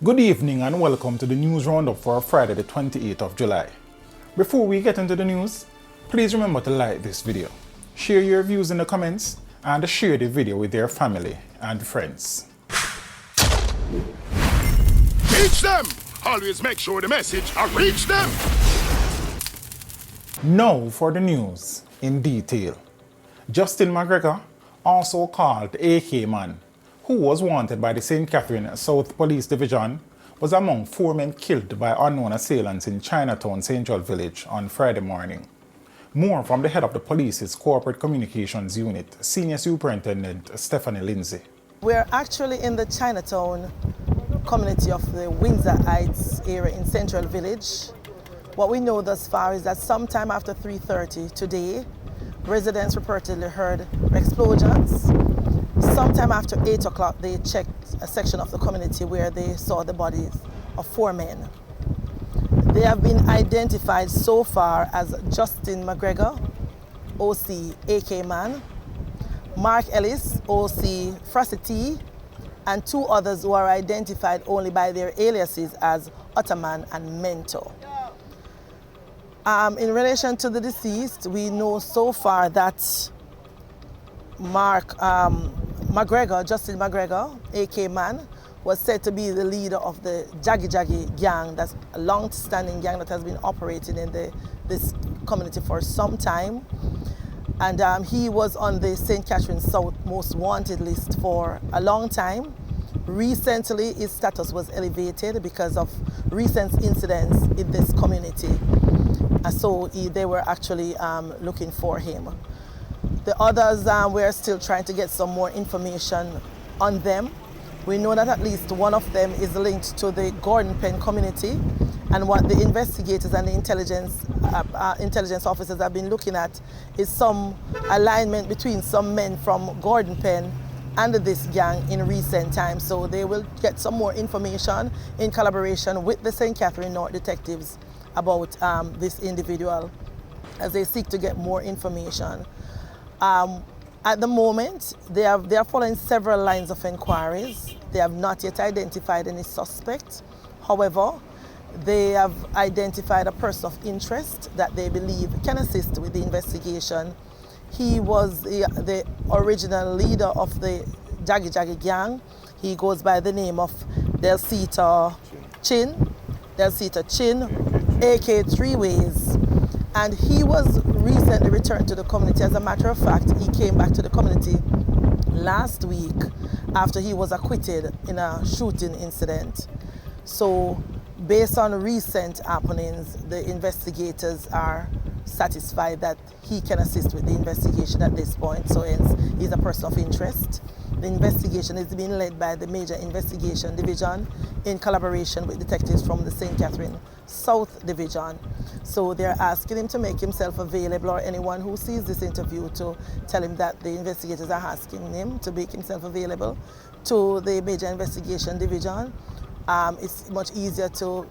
Good evening and welcome to the news roundup for Friday the 28th of July. Before we get into the news, please remember to like this video, share your views in the comments, and share the video with your family and friends. Teach them! Always make sure the message reach them! Now for the news in detail. Justin McGregor, also called AK Man, who was wanted by the St. Catherine South Police Division, was among 4 men killed by unknown assailants in Chinatown Central Village on Friday morning. More from the head of the police's Corporate Communications Unit, Senior Superintendent Stephanie Lindsay. We're actually in the Chinatown community of the Windsor Heights area in Central Village. What we know thus far is that sometime after 3:30 today, residents reportedly heard explosions. Sometime after 8 o'clock, they checked a section of the community where they saw the bodies of 4 men. They have been identified so far as Justin McGregor, OC AK Man, Mark Ellis, OC Frasity, and 2 others who are identified only by their aliases as Ottoman and Mentor. In relation to the deceased, we know so far that Justin McGregor, AK Man, was said to be the leader of the Jaggy Jaggy gang. That's a long-standing gang that has been operating in this community for some time. And he was on the St. Catherine South Most Wanted list for a long time. Recently, his status was elevated because of recent incidents in this community. So they were actually looking for him. The others, we're still trying to get some more information on them. We know that at least one of them is linked to the Gordon Pen community, and what the investigators and the intelligence officers have been looking at is some alignment between some men from Gordon Pen and this gang in recent times. So they will get some more information in collaboration with the St. Catherine North detectives about this individual as they seek to get more information. At the moment, they are following several lines of inquiries. They have not yet identified any suspect. However, they have identified a person of interest that they believe can assist with the investigation. He was the original leader of the Jaggy Jaggy gang. He goes by the name of Delcita Chin, AK 3 Ways. And he was recently returned to the community. As a matter of fact, he came back to the community last week after he was acquitted in a shooting incident. So based on recent happenings, the investigators are satisfied that he can assist with the investigation at this point. So hence, he's a person of interest. The investigation is being led by the Major Investigation Division in collaboration with detectives from the St. Catherine South Division. So they're asking him to make himself available, or anyone who sees this interview to tell him that the investigators are asking him to make himself available to the Major Investigation Division. It's much easier to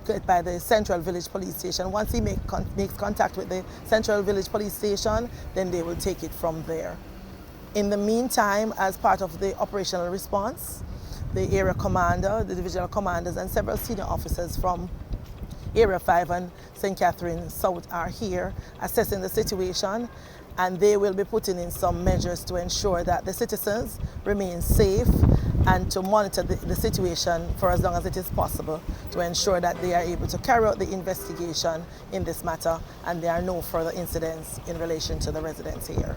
get by the Central Village Police Station. Once he makes contact with the Central Village Police Station, then they will take it from there. In the meantime, as part of the operational response, the area commander, the divisional commanders, and several senior officers from Area 5 and St. Catherine South are here assessing the situation, and they will be putting in some measures to ensure that the citizens remain safe and to monitor the situation for as long as it is possible to ensure that they are able to carry out the investigation in this matter and there are no further incidents in relation to the residents here.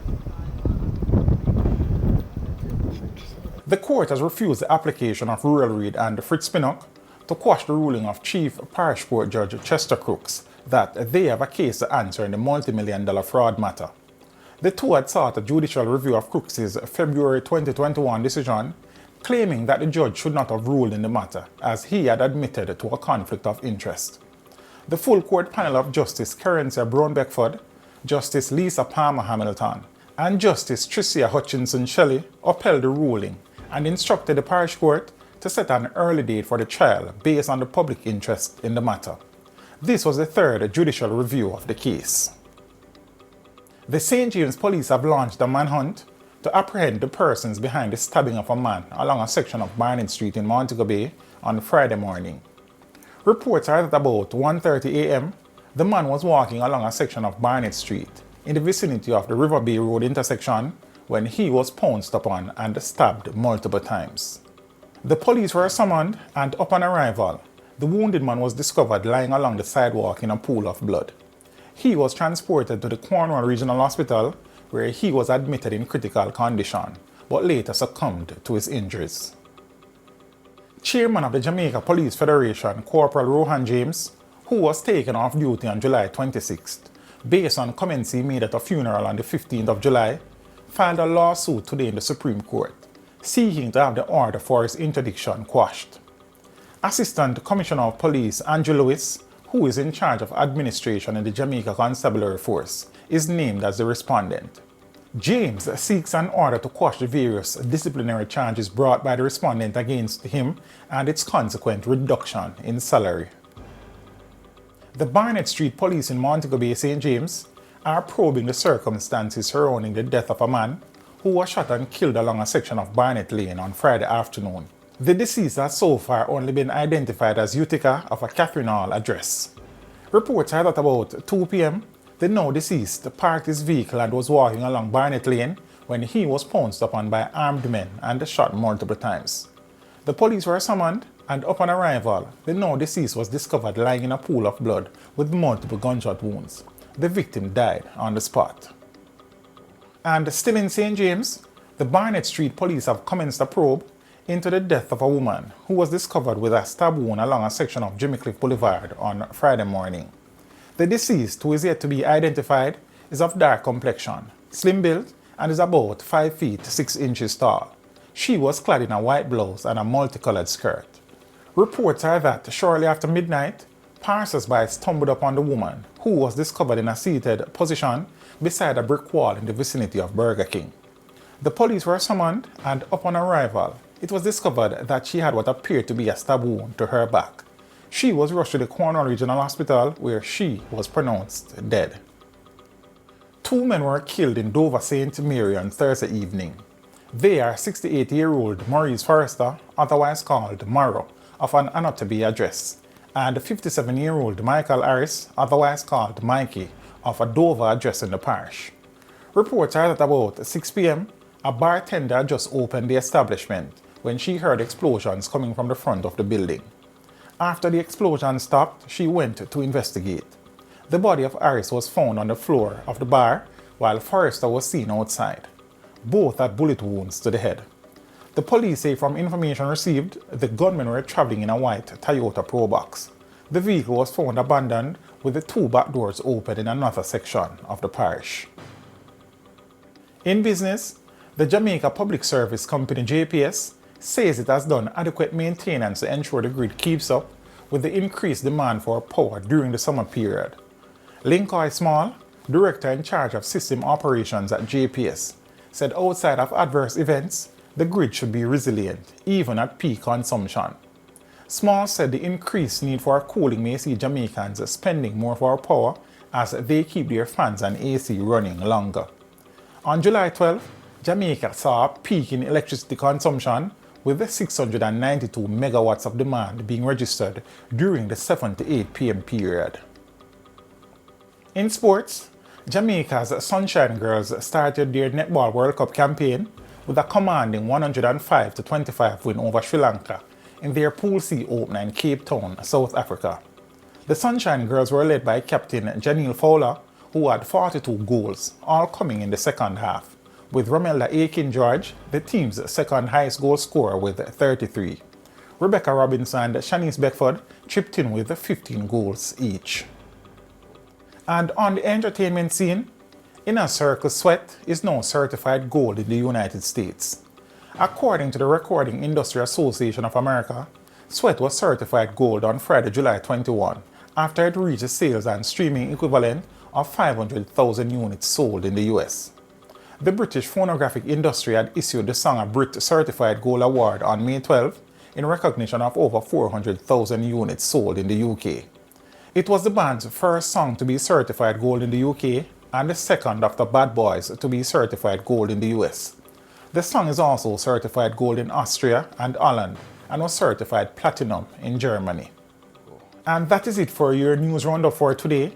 The court has refused the application of Rural Reid and Fritz Pinnock to quash the ruling of Chief Parish Court Judge Chester Crooks that they have a case to answer in the multi-million-dollar fraud matter. The two had sought a judicial review of Crooks' February 2021 decision, claiming that the judge should not have ruled in the matter, as he had admitted to a conflict of interest. The full court panel of Justice Kerencia Brown-Beckford, Justice Lisa Palmer Hamilton, and Justice Tricia Hutchinson Shelley upheld the ruling and instructed the parish court to set an early date for the trial based on the public interest in the matter. This was the third judicial review of the case. The St. James Police have launched a manhunt to apprehend the persons behind the stabbing of a man along a section of Manhunt Street in Montego Bay on Friday morning. Reports are that about 1:30 a.m., the man was walking along a section of Barnett Street in the vicinity of the River Bay Road intersection when he was pounced upon and stabbed multiple times. The police were summoned, and upon arrival, the wounded man was discovered lying along the sidewalk in a pool of blood. He was transported to the Cornwall Regional Hospital, where he was admitted in critical condition, but later succumbed to his injuries. Chairman of the Jamaica Police Federation, Corporal Rohan James, who was taken off duty on July 26th, based on comments he made at a funeral on the 15th of July, filed a lawsuit today in the Supreme Court, seeking to have the order for his interdiction quashed. Assistant Commissioner of Police Andrew Lewis, who is in charge of administration in the Jamaica Constabulary Force, is named as the respondent. James seeks an order to quash the various disciplinary charges brought by the respondent against him and its consequent reduction in salary. The Barnett Street Police in Montego Bay, St. James, are probing the circumstances surrounding the death of a man who was shot and killed along a section of Barnett Lane on Friday afternoon. The deceased has so far only been identified as Utica of a Catherine Hall address. Reports are that about 2 p.m., the now deceased parked his vehicle and was walking along Barnett Lane when he was pounced upon by armed men and shot multiple times. The police were summoned, and upon arrival, the now deceased was discovered lying in a pool of blood with multiple gunshot wounds. The victim died on the spot. And still in St. James, the Barnett Street Police have commenced a probe into the death of a woman who was discovered with a stab wound along a section of Jimmy Cliff Boulevard on Friday morning. The deceased, who is yet to be identified, is of dark complexion, slim built, and is about 5 feet 6 inches tall. She was clad in a white blouse and a multicolored skirt. Reports are that shortly after midnight, passers-by stumbled upon the woman, who was discovered in a seated position beside a brick wall in the vicinity of Burger King. The police were summoned, and upon arrival, it was discovered that she had what appeared to be a stab wound to her back. She was rushed to the Cornwall Regional Hospital, where she was pronounced dead. 2 men were killed in Dover St. Mary on Thursday evening. They are 68-year-old Maurice Forrester, otherwise called Morrow, of an Anatomy address, and 57-year-old Michael Harris, otherwise called Mikey, of a Dover address in the parish. Reports are that about 6 p.m., a bartender had just opened the establishment when she heard explosions coming from the front of the building. After the explosion stopped, she went to investigate. The body of Harris was found on the floor of the bar, while Forrester was seen outside. Both had bullet wounds to the head. The police say from information received, the gunmen were traveling in a white Toyota Probox. The vehicle was found abandoned with the 2 back doors open in another section of the parish. In business, the Jamaica Public Service Company JPS says it has done adequate maintenance to ensure the grid keeps up with the increased demand for power during the summer period. Lincoy Small, director in charge of system operations at JPS, said outside of adverse events, the grid should be resilient, even at peak consumption. Small said the increased need for cooling may see Jamaicans spending more for power as they keep their fans and AC running longer. On July 12, Jamaica saw a peak in electricity consumption with 692 megawatts of demand being registered during the 7 to 8 p.m. period. In sports, Jamaica's Sunshine Girls started their Netball World Cup campaign with a commanding 105-25 win over Sri Lanka in their Pool C opener in Cape Town, South Africa. The Sunshine Girls were led by Captain Janelle Fowler, who had 42 goals, all coming in the second half, with Romelda Aiken-George, the team's second highest goal scorer, with 33. Rebecca Robinson and Shanice Beckford chipped in with 15 goals each. And on the entertainment scene, Inner Circle Sweat is now certified gold in the United States. According to the Recording Industry Association of America, Sweat was certified gold on Friday, July 21, after it reached a sales and streaming equivalent of 500,000 units sold in the US. The British phonographic industry had issued the song a Brit Certified Gold Award on May 12 in recognition of over 400,000 units sold in the UK. It was the band's first song to be certified gold in the UK and the second after Bad Boys to be certified gold in the US. The song is also certified gold in Austria and Holland and was certified platinum in Germany. And that is it for your news roundup for today.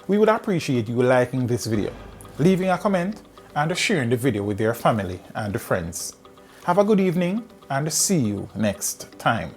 We would appreciate you liking this video, leaving a comment, and sharing the video with your family and friends. Have a good evening, and see you next time.